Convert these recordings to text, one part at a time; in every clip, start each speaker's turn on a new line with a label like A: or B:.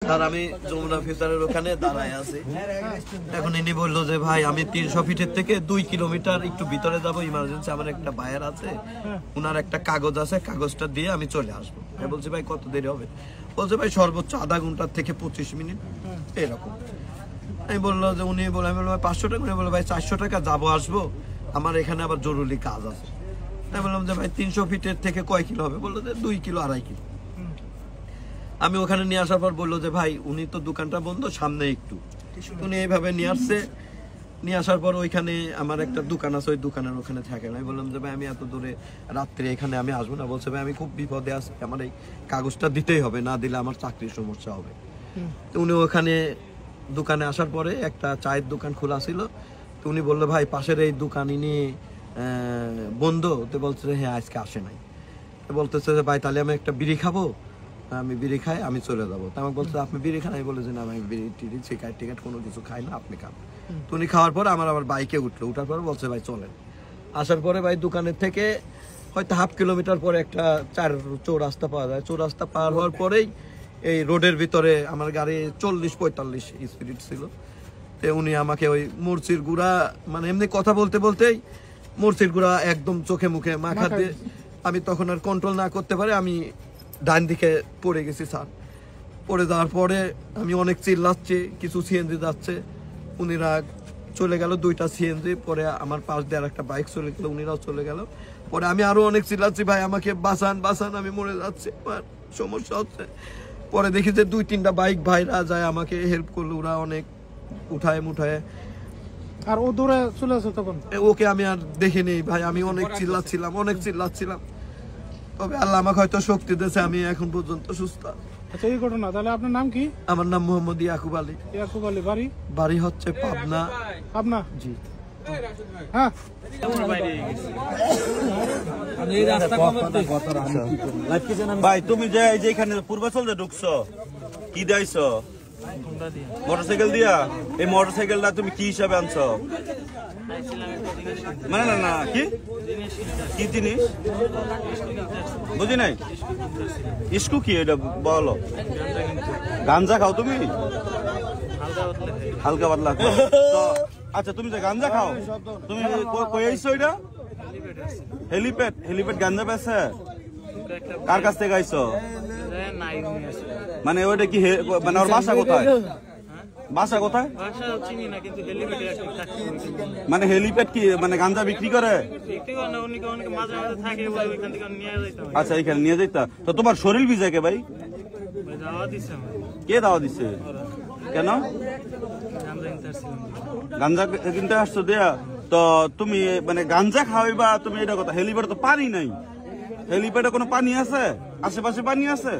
A: Sir আমি যমুনা ফিউচারের ওখানে দাঁড়ায় আছি। এখন ইনি বললো যে ভাই আমি 300 ফিটের থেকে 2 কিলোমিটার একটু ভিতরে যাবো, ইমার্জেন্সি আমার একটা বায়ার আছে, ওনার একটা কাগজ আছে, কাগজটা দিয়ে আমি চলে আসবো। আমি বলছি ভাই কত দেরি হবে? বলছে ভাই সর্বোচ্চ আধা ঘন্টার থেকে 25 মিনিট এরকম। আমি বললো যে উনি বলে, আমি বললাম 500 টাকা, উনি বললো ভাই 400 টাকা যাবো আসবো, আমার এখানে আবার জরুরি কাজ আছে। আমি বললাম যে ভাই 300 ফিটের থেকে কয় কিলো হবে? বললো যে 2 কিলো 2.5 কিলো। আমি ওখানে নিয়ে আসার পর বললো যে ভাই উনি তো দোকানটা বন্ধ, সামনে একটু। উনি এইভাবে নিয়ে আসছে, নিয়ে আসার পর ওইখানে আমার একটা দোকান আছে, ওই দোকানের ওখানে থাকেন। আমি বললাম যে ভাই আমি এত দূরে রাত্রে এখানে আমি আসবো না। বলছে ভাই আমি খুব বিপদে আছি, আমার এই কাগজটা দিতেই হবে, না দিলে আমার চাকরির সমস্যা হবে। তো উনি ওখানে দোকানে আসার পরে একটা চায়ের দোকান খোলা ছিল, তো উনি বললো ভাই পাশের এই দোকান ইনি বন্ধ। তো বলছে হ্যাঁ আজকে আসে নাই। বলতেছে যে ভাই তাহলে আমি একটা বিড়ি খাবো, আমি বিড়ি খাই আমি চলে যাবো। তো আমাকে বলছে আপনি বিড়ি খান? আমি বলে যে না আমি বিড়ি টিড়ি সিগারেট টিকেট কোনো কিছু খাই না, আপনি খান। তো উনি খাওয়ার পরে আমার আবার বাইকে উঠলো, উঠার পরে বলছে ভাই চলেন। আসার পরে ভাই দোকানের থেকে হয়তো 1/2 কিলোমিটার পরে একটা চৌরাস্তা পাওয়া যায়। চৌরাস্তা পার হওয়ার পরেই এই রোডের ভিতরে আমার গাড়ি 40-45 স্পিড ছিল। তো উনি আমাকে ওই মুরচির গুঁড়া, মানে এমনি কথা বলতে বলতেই মুরচির গুঁড়া একদম চোখে মুখে মাখা দিয়ে আমি তখন আর কন্ট্রোল না করতে পারে আমি ডান দিকে পড়ে গেছি স্যার। পড়ে যাওয়ার পরে আমি অনেক চিল্লাচ্ছি, কিছু সিএনজি যাচ্ছে, উনিরা চলে গেল 2টা সিএনজি। পরে আমার পাশ দিয়ে আর একটা বাইক চলে গেল, উনিরাও চলে গেল। পরে আমি আরো অনেক চিল্লাচ্ছি ভাই আমাকে বাঁচান বাঁচান, আমি মরে যাচ্ছি, আমার সমস্যা হচ্ছে। পরে দেখি যে 2-3টা বাইক ভাইরা যায় আমাকে হেল্প করলো, ওরা অনেক উঠায় মুঠায়।
B: আর ও দূরে চলে আসে তখন?
A: ওকে আমি আর দেখিনি ভাই, আমি অনেক চিল্লাচ্ছিলাম। তবে আল্লাহ আমাকে হয়তো শক্তি দিয়েছে, আমি এখন পর্যন্ত সুস্থ।
B: আচ্ছা এই ঘটনা, তাহলে আপনার নাম কি?
A: আমার নাম মোহাম্মদ ইয়াকুব আলী।
B: ইয়াকুব আলী, বাড়ি?
A: বাড়ি হচ্ছে পাবনা।
B: পাবনা?
A: জি।
B: হ্যাঁ
C: ভাই তুমি যে এখানে পূর্বাচল যে ঢুকছো কি দিয়েছো? মোটরসাইকেল দিয়া? এই মোটরসাইকেলটা তুমি কি হিসাবে আনছো? মানে না না কি কি জিনিস বুঝি নাই। ইস্কু কি এটা বলো? গাঞ্জা খাও তুমি? হালকা পাতলা খাও? আচ্ছা তুমি যে গাঞ্জা খাও, তুমি কই আইছো? এটা হেলিপ্যাড? হেলিপ্যাড গাঞ্জা পেয়েছে? কার কাছ থেকে আইছো? মানে ওইটা কি মানে ওর বাসা কোথায়? বাসা কোথায়? মানে হেলিপ্যাড কি মানে গাঞ্জা বিক্রি করে? আচ্ছা এখানে নিয়ে যাইতা। তো তোমার শরীর ভিজে কে ভাই? কে দাওয়া দিছে? কেন গাঞ্জা কিনতে আসছো দেয়া? তো তুমি মানে গাঞ্জা খাওয়াইবা তুমি, এটা কথা। হেলিপ্যাডে তো পানি নাই, হেলিপ্যাডে কোনো পানি আছে? আশেপাশে পানি আছে?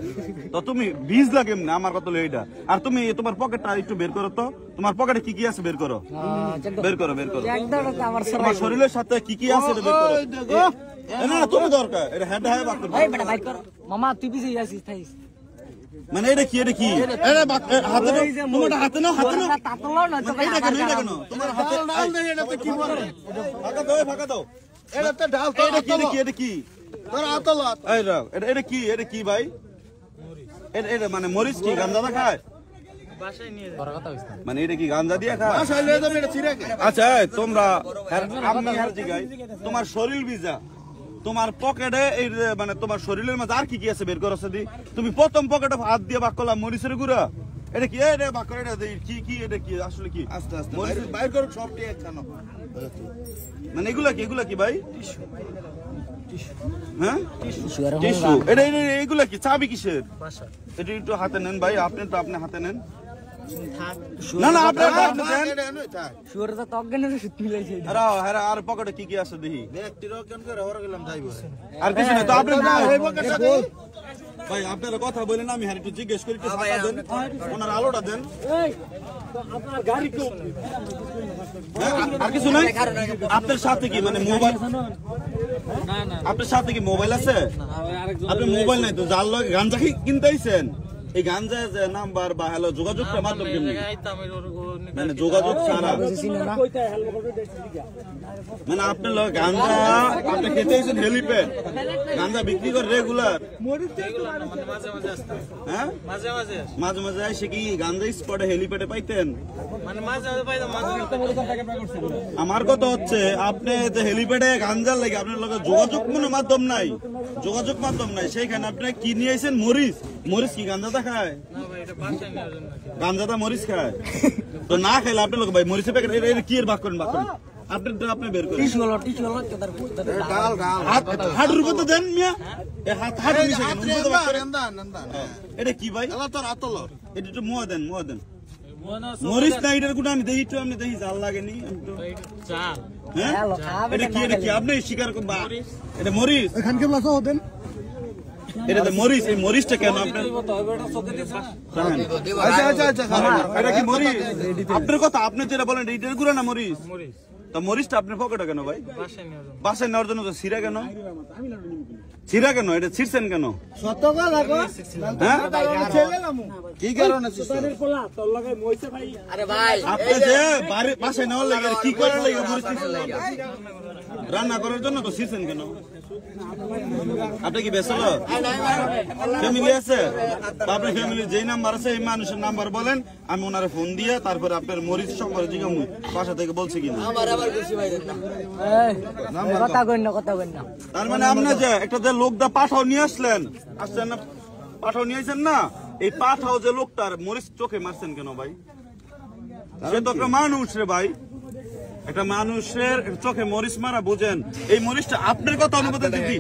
C: তো তুমি ভিজলা কেমনে আমার কথা এইটা। আর তুমি তোমার পকেটটা একটু বের করো তো, তোমার পকেটে কি কি আছে বের করো, বের করো বের করো। তোমার শরীরের সাথে কি কি আছে বের করো। না তুমি দরকার এটা হেড হাই বাক করো।
D: মামা তুই পিছে যাচ্ছিস থাইস।
C: মানে এটা কি এটা কি হাতে তোমার হাতে নাও, হাতে নাও।
D: তাতলো না তো
C: এটা কেন এটা কেন তোমার হাতে ডাল দেই? এটা তো কি বলে ফাঁকা দাও ফাঁকা দাও। এটা তো ডাল তো। এটা কি এটা কি এটা কি তোর আতলত? এই রাও এটা এটা কি এটা কি ভাই? এটা এটা মানে মরিচ কি গাঞ্জা না খায়? বাসায় নিয়ে যায় কথা হইছে। মানে এটা কি গাঞ্জা দিয়ে খায়? বাসায় নিয়ে যাবে এটা ছিড়ে খায়। আচ্ছা তোমরা আমি আর জিগাই তোমার শরীর ভিজা, তোমার পকেটে এই মানে তোমার শরীরের মধ্যে আর কি কি আছে বের করো দি। তুমি প্রথম পকেটে হাত দিয়ে বাক করলাম মরিচের গুঁড়া। এটা কি এটা বাক করে এটা কি কি এটা কি আসলে কি? আস্তে আস্তে বাইর করো সবটি একখানো। মানে এগুলা কি ভাই? হ্যাঁ টিস্যু। এটা এগুলা কি চাবি কিসের? এটা একটু হাতে নেন ভাই, আপনি তো আপনি হাতে নেন। না না আপনি দেন।
D: শুয়ারটা তো অজ্ঞানের সুত মিলাইছে।
C: আর পকেটে কি কি আছে দেখি।
E: ব্যক্তির অজ্ঞান করে হরে গেলাম যাইবো।
C: আর কিছু না তো আপনি ভাই আপনারা কথা বলেন, আমি আর একটু জিজ্ঞেস করি, একটু ফাঁকা দেন, ওনার আলোটা দেন। আপনার গাড়ি কো আর কিছু নাই? আপনার সাথে কি মানে মোবাইল? না না আপনার সাথে কি মোবাইল আছে? আপনি মোবাইল নাই তো জাল লগে গাঞ্জা কিনতে আইছেন? এই গাঞ্জা যে নাম্বার বা হ্যালো যোগাযোগটা মাধ্যম কেমনি মানে যোগাযোগ ছাড়া মানে আপনার লোক গাঞ্জা আপনি খেতে এসেছেন হেলিপ্যাড গাঞ্জা বিক্রি করে রেগুলার হ্যাঁ মাঝে মাঝে সে কি গাঞ্জা স্পটে হেলিপ্যাডে পাইতেন আমার কথা হচ্ছে আপনি যে হেলিপ্যাডে গাঞ্জার লাগে আপনার লোক যোগাযোগ কোনো মাধ্যম নাই সেইখানে আপনি কি নিয়ে আইছেন মরিচ মরিচ কি গাঞ্জাটা খায় গাঞ্জাটা মরিচ খায় তো না খাইলে আপনার লোক ভাই মরিচের প্যাকেট এটা কি এর ভাগ করেন আপনি বের করেন হাটের উপর তো দেন মিয়া হাট এটা কি ভাই এটা একটু মোয়া দেন মরিচ না এটার গুণ আমি দেখি আমি দেখি জাল লাগেনি হ্যাঁ এটা কি আপনি স্বীকার করবা এটা মরিচ
B: এখানকে বাসা হতেন
C: এটা তো মরিচ এই মরিচটা কেন আপনার এটা কি মরিচ আপনার কথা আপনি যেটা বলেন এটার গুঁড়া না মরিচ তা মরিচটা আপনার পকেটে কেন ভাই বাসায় নেওয়ার জন্য তো ছিঁড়া কেন এটা ছিঁড়ছেন কেন
E: কি কারণে
C: আপনি যে বাসায় নেওয়ার লাগে কি করার লাগে মরিচ রান্না করার জন্য তো ছিঁড়ছেন কেন আপনি কি বেসল ফ্যামিলি আছে আপনার ফ্যামিলির যেই নাম্বার আছে এই মানুষের নাম্বার বলেন আমি ওনারে ফোন দিয়ে তারপরে আপনার মরিচ সম্পর্কে জিজ্ঞামু বাসা থেকে বলছি কিনা
D: কথা কই না
C: তার মানে আপনি যে একটা যে লোকটা পাঠাও নিয়ে আসছেন না পাঠাও নিয়ে আসছেন না এই পাঠাও যে লোকটার মরিচ চোখে মারছেন কেন ভাই সে তো একটা মানুষ রে ভাই একটা মানুষের চোখে মরিচ মারা বুঝেন এই মরিচটা আপনার কথা অনুমতি দিদি